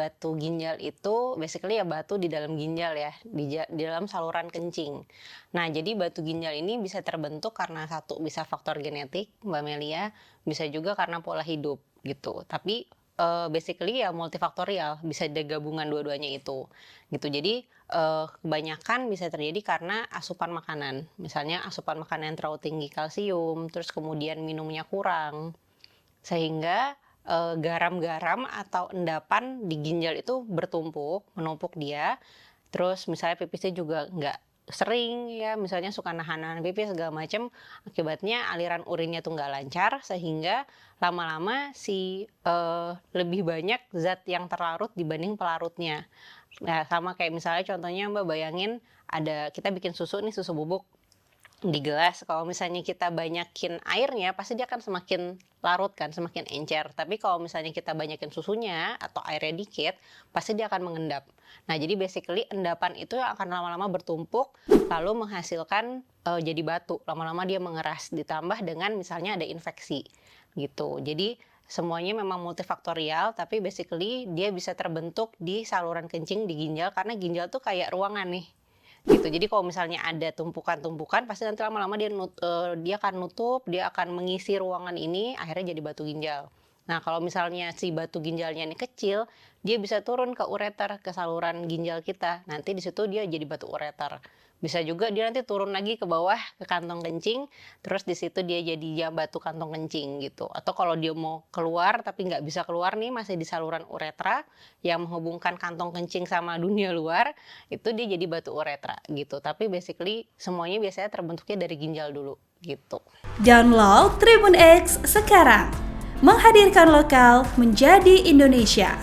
batu ginjal itu basically ya batu di dalam ginjal ya, di dalam saluran kencing. Nah, jadi batu ginjal ini bisa terbentuk karena satu bisa faktor genetik, Mbak Melia, bisa juga karena pola hidup gitu. Tapi basically ya multifaktorial, bisa ada gabungan dua-duanya itu gitu. Jadi kebanyakan bisa terjadi karena asupan makanan. Misalnya asupan makanan yang terlalu tinggi kalsium, terus kemudian minumnya kurang, sehingga garam-garam atau endapan di ginjal itu menumpuk dia. Terus misalnya pipisnya juga nggak sering ya, misalnya suka nahan-nahan pipis segala macam, akibatnya aliran urinnya tuh nggak lancar, sehingga lama-lama lebih banyak zat yang terlarut dibanding pelarutnya. Nah, sama kayak misalnya contohnya Mbak bayangin kita bikin susu nih, susu bubuk di gelas. Kalau misalnya kita banyakin airnya, pasti dia akan semakin larut kan, semakin encer. Tapi kalau misalnya kita banyakin susunya atau airnya dikit, pasti dia akan mengendap. Nah, jadi basically endapan itu akan lama-lama bertumpuk, lalu menghasilkan jadi batu. Lama-lama dia mengeras, ditambah dengan misalnya ada infeksi gitu. Jadi semuanya memang multifaktorial, tapi basically dia bisa terbentuk di saluran kencing di ginjal, karena ginjal tuh kayak ruangan nih gitu. Jadi kalau misalnya ada tumpukan-tumpukan, pasti nanti lama-lama dia akan nutup, dia akan mengisi ruangan ini, akhirnya jadi batu ginjal. Nah, kalau misalnya si batu ginjalnya ini kecil, dia bisa turun ke ureter, ke saluran ginjal kita. Nanti di situ dia jadi batu ureter. Bisa juga dia nanti turun lagi ke bawah ke kantong kencing, terus di situ dia jadi ya batu kantong kencing gitu. Atau kalau dia mau keluar tapi nggak bisa keluar nih, masih di saluran uretra yang menghubungkan kantong kencing sama dunia luar, itu dia jadi batu uretra gitu. Tapi basically semuanya biasanya terbentuknya dari ginjal dulu gitu. Download Tribun X sekarang, menghadirkan lokal menjadi Indonesia.